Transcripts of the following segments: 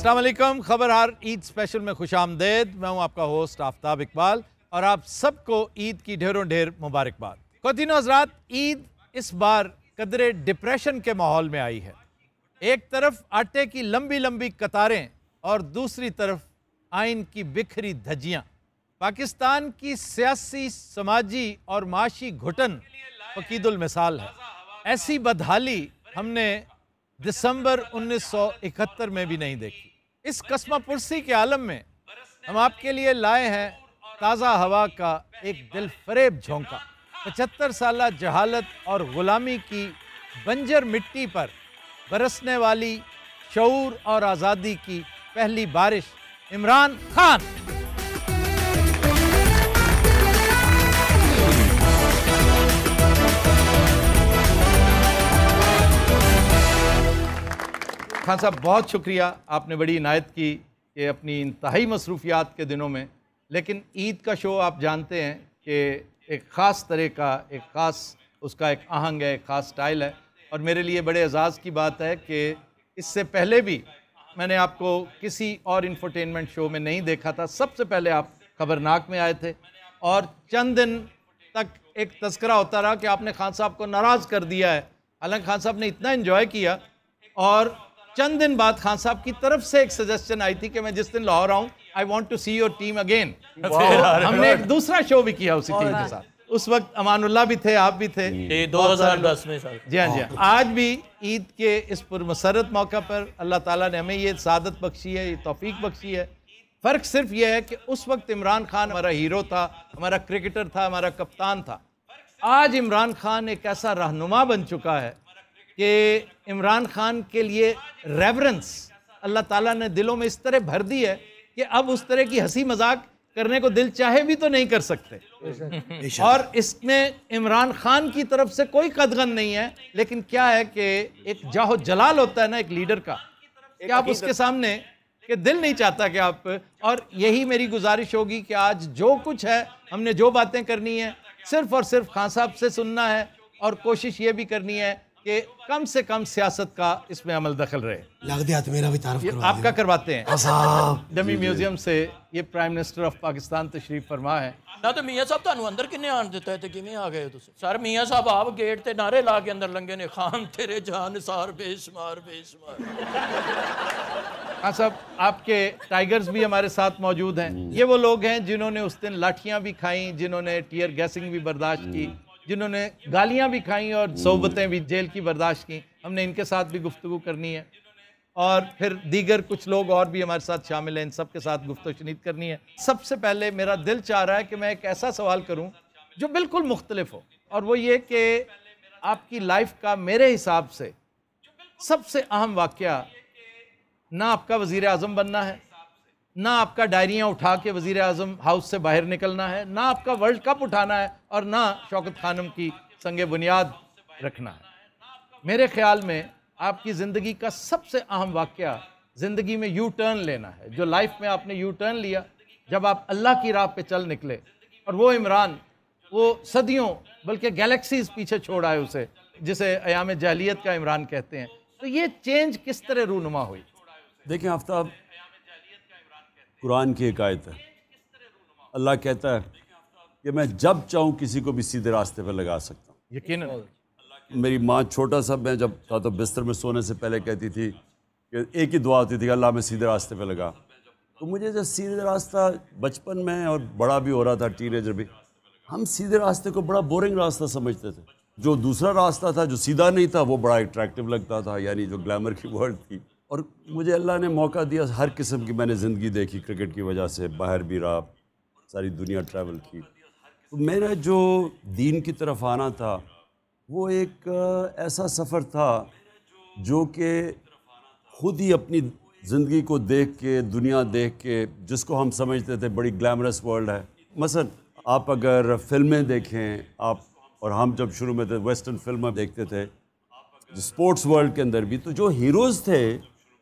अस्सलाम वालेकुम। खबरहार ईद स्पेशल में खुश आमदेद। मैं हूं आपका होस्ट आफ्ताब इकबाल और आप सबको ईद की ढेरों ढेर मुबारकबाद। ख़वातीन हज़रात, ईद इस बार कदरे डिप्रेशन के माहौल में आई है। एक तरफ आटे की लंबी लंबी कतारें और दूसरी तरफ आइन की बिखरी धज्जियाँ। पाकिस्तान की सियासी, समाजी और माशी घुटन फकीदुल मिसाल है। ऐसी बदहाली हमने दिसंबर 1971 में भी नहीं देखी। इस कस्मा पुरसी के आलम में हम आपके लिए लाए हैं ताज़ा हवा का एक दिल फरेब झोंका। 75 साला जहालत और ग़ुलामी की बंजर मिट्टी पर बरसने वाली शऊर और आज़ादी की पहली बारिश, इमरान खान। खान साहब, बहुत शुक्रिया, आपने बड़ी इनायत की कि अपनी इंतहाई मसरूफियात के दिनों में, लेकिन ईद का शो आप जानते हैं कि एक ख़ास तरह का, एक ख़ास उसका एक आहंग है, एक ख़ास स्टाइल है। और मेरे लिए बड़े एजाज़ की बात है कि इससे पहले भी मैंने आपको किसी और इंफोटेनमेंट शो में नहीं देखा था। सबसे पहले आप खबरनाक में आए थे और चंद दिन तक एक तस्करा होता रहा कि आपने खान साहब को नाराज़ कर दिया है। हालांकि खान साहब ने इतना इन्जॉय किया और चंद दिन बाद खान साहब की तरफ से एक सजेशन आई थी कि मैं जिस दिन लाहौर आऊं, I want to see your team again. हमने एक दूसरा शो भी किया उसी टीम के साथ। उस वक्त अमानुल्लाह भी थे, आप भी थे। 2010 में सर। जी हाँ, जी हाँ। आज भी ईद के इस पुरमसरत मौका पर अल्लाह ताला ने हमें ये सादत बख्शी है, ये तौफीक बख्शी है। फ़र्क सिर्फ ये है कि उस वक्त इमरान खान हमारा हीरो था, हमारा क्रिकेटर था, हमारा कप्तान था। आज इमरान खान एक ऐसा रहनुमा बन चुका है कि इमरान खान के लिए रेवरेंस अल्लाह ताला ने दिलों में इस तरह भर दी है कि अब उस तरह की हंसी मजाक करने को दिल चाहे भी तो नहीं कर सकते। और इसमें इमरान खान की तरफ से कोई कदगन नहीं है, लेकिन क्या है कि एक जाहो जलाल होता है ना एक लीडर का, कि आप उसके सामने कि दिल नहीं चाहता कि आप। और यही मेरी गुजारिश होगी कि आज जो कुछ है, हमने जो बातें करनी है, सिर्फ और सिर्फ खान साहब से सुनना है और कोशिश ये भी करनी है कि कम से कम सियासत का इसमें अमल दखल रहे। लग दिया तो मेरा भी तारुफ करवा आपका करवाते हैं। साहब डमी म्यूजियम से ये प्राइम मिनिस्टर ऑफ पाकिस्तान तशरीफ फरमा है ना। तो मियाँ साहब ਤੁਹਾਨੂੰ अंदर किन्ने आन दिता है? तो किवें आ गए हो तुसीं? सर मियाँ साहब आप गेट ते नारे ला के अंदर लंघे ने, खान तेरे जान सार बेशुमार बेशुमार। हाँ साहब, आपके टाइगर्स भी हमारे साथ मौजूद हैं। ये वो लोग हैं जिन्होंने उस दिन लाठियाँ भी खाई, जिन्होंने टीयर गैसिंग भी बर्दाश्त की, जिन्होंने गालियां भी खाई और सोबतें भी जेल की बर्दाश्त की। हमने इनके साथ भी गुफ्तगू करनी है और फिर दीगर कुछ लोग और भी हमारे साथ शामिल हैं, इन सब के साथ गुफ्तगू शनीद करनी है। सबसे पहले मेरा दिल चाह रहा है कि मैं एक ऐसा सवाल करूं जो बिल्कुल मुख्तलिफ हो, और वो ये कि आपकी लाइफ का मेरे हिसाब से सबसे अहम वाक़या, ना आपका वज़ीर आज़म बनना है, ना आपका डायरियाँ उठा के वज़ीर आज़म हाउस से बाहर निकलना है, ना आपका वर्ल्ड कप उठाना है और ना शौकत खानम की संगे बुनियाद रखना है। मेरे ख्याल में आपकी ज़िंदगी का सबसे अहम वाक़या ज़िंदगी में यू टर्न लेना है। जो लाइफ में आपने यू टर्न लिया जब आप अल्लाह की राह पे चल निकले, और वो इमरान, वो सदियों बल्कि गैलेक्सीज पीछे छोड़ आए उसे, जिसे अयाम जाहिलियत का इमरान कहते हैं। तो ये चेंज किस तरह रूनुमा हुई? देखें आफ्ताब, कुरान की एक आयत है, अल्लाह कहता है कि मैं जब चाहूँ किसी को भी सीधे रास्ते पर लगा सकता हूँ। यकीनन मेरी माँ छोटा सा, मैं जब था तो बिस्तर में सोने से पहले कहती थी कि एक ही दुआ होती थी कि अल्लाह मैं सीधे रास्ते पे लगा। तो मुझे जब सीधे रास्ता बचपन में और बड़ा भी हो रहा था, टीनेजर भी, हम सीधे रास्ते को बड़ा बोरिंग रास्ता समझते थे। जो दूसरा रास्ता था जो सीधा नहीं था वो बड़ा अट्रैक्टिव लगता था, यानी जो ग्लैमर की वर्ल्ड थी। और मुझे अल्लाह ने मौका दिया, हर किस्म की मैंने ज़िंदगी देखी, क्रिकेट की वजह से बाहर भी रहा, सारी दुनिया ट्रैवल की। तो मेरा जो दीन की तरफ आना था वो एक ऐसा सफ़र था जो कि ख़ुद ही अपनी ज़िंदगी को देख के, दुनिया देख के, जिसको हम समझते थे बड़ी ग्लैमरस वर्ल्ड है। मसलन आप अगर फ़िल्में देखें, आप और हम जब शुरू में थे वेस्टर्न फिल्में देखते थे, स्पोर्ट्स वर्ल्ड के अंदर भी, तो जो हीरोज़ थे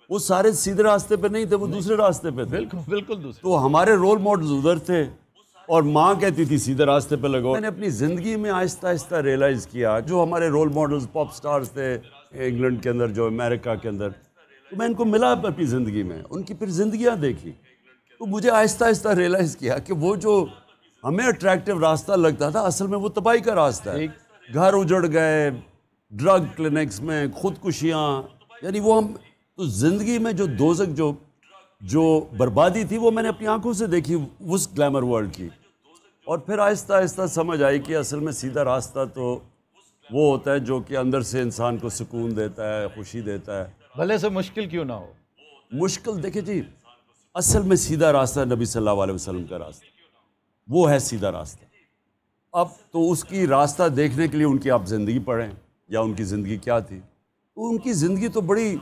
वो सारे सीधे रास्ते पे नहीं थे, वो दूसरे रास्ते पे थे। बिल्कुल बिल्कुल दूसरे। तो हमारे रोल मॉडल्स उधर थे और माँ कहती थी सीधे रास्ते पे लगो। मैंने अपनी ज़िंदगी में आहिस्ता आहिस्ता रियलाइज़ किया जो हमारे रोल मॉडल्स पॉप स्टार्स थे इंग्लैंड के अंदर, जो अमेरिका के अंदर, तो मैं इनको मिला अपनी ज़िंदगी में, उनकी फिर ज़िंदगियाँ देखी, तो मुझे आहिस्ता आहिस्ता रियलाइज़ किया कि वो जो हमें अट्रैक्टिव रास्ता लगता था असल में वो तबाही का रास्ता है। घर उजड़ गए, ड्रग क्लिनिक्स में खुदकुशियाँ, यानी वो हम तो ज़िंदगी में जो दोज़ख जो बर्बादी थी वो मैंने अपनी आंखों से देखी उस ग्लैमर वर्ल्ड की। और फिर आहिस्ता आहिस्ता समझ आई कि असल में सीधा रास्ता तो वो होता है जो कि अंदर से इंसान को सुकून देता है, खुशी देता है, भले से मुश्किल क्यों ना हो। मुश्किल देखिए जी, असल में सीधा रास्ता नबी सल्लल्लाहु अलैहि वसल्लम का रास्ता, वो है सीधा रास्ता। अब तो उसकी रास्ता देखने के लिए उनकी आप ज़िंदगी पढ़ें या उनकी ज़िंदगी क्या थी, तो उनकी ज़िंदगी तो बड़ी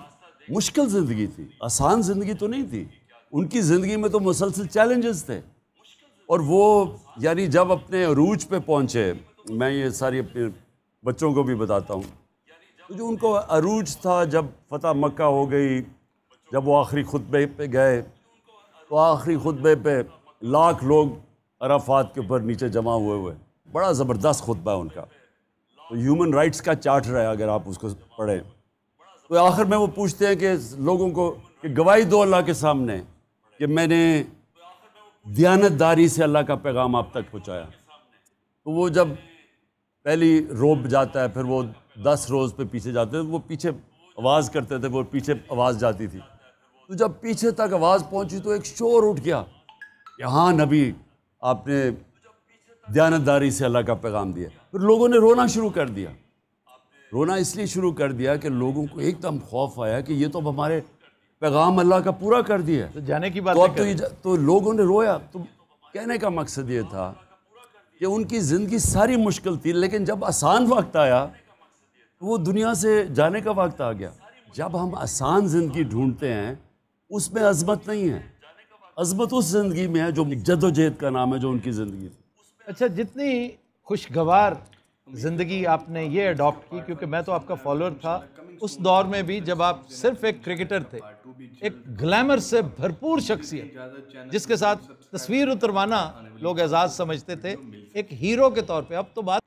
मुश्किल ज़िंदगी थी, आसान ज़िंदगी तो नहीं थी। उनकी ज़िंदगी में तो मुसलसल चैलेंजेस थे। और वो यानी जब अपने अरूज पे पहुँचे, मैं ये सारी अपने बच्चों को भी बताता हूँ, तो जो उनको अरूज था जब फ़तह मक्का हो गई, जब वो आखिरी खुतबे पे गए, तो आखिरी खुतबे पे लाख लोग अराफात के ऊपर नीचे जमा हुए, बड़ा ज़बरदस्त खुतबा है उनका। तो ह्यूमन राइट्स का चार्टर है, अगर आप उसको पढ़ें तो आखिर में वो पूछते हैं कि लोगों को कि गवाही दो अल्लाह के सामने कि मैंने दियानतदारी से अल्लाह का पैगाम आप तक पहुँचाया। तो वो जब पहली रोब जाता है, फिर वो 10 रोज़ पे पीछे जाते हैं, वो पीछे आवाज़ करते थे, वो पीछे आवाज़ जाती थी। तो जब पीछे तक आवाज़ पहुंची तो एक शोर उठ गया कि हाँ नबी, आपने दियानतदारी से अल्लाह का पैगाम दिया। फिर लोगों ने रोना शुरू कर दिया। रोना इसलिए शुरू कर दिया कि लोगों को एकदम खौफ आया कि ये तो अब हमारे पैगाम अल्लाह का पूरा कर दिया। तो जाने की बात तो अब तो लोगों ने रोया। तो कहने का मकसद ये था कि उनकी ज़िंदगी सारी मुश्किल थी, लेकिन जब आसान वक्त आया तो वो दुनिया से जाने का वक्त आ गया। जब हम आसान ज़िंदगी ढूंढते हैं उसमें अज़मत नहीं है, अज़मत उस ज़िंदगी में है जो जद्दोजहद का नाम है, जो उनकी ज़िंदगी थी। अच्छा, जितनी खुशगवार ज़िंदगी आपने ये अडॉप्ट की, क्योंकि मैं तो आपका फॉलोअर था उस दौर में भी जब आप सिर्फ एक क्रिकेटर थे, एक ग्लैमर से भरपूर शख्सियत जिसके साथ तस्वीर उतरवाना लोग एजाज़ समझते थे, एक हीरो के तौर पे। अब तो बात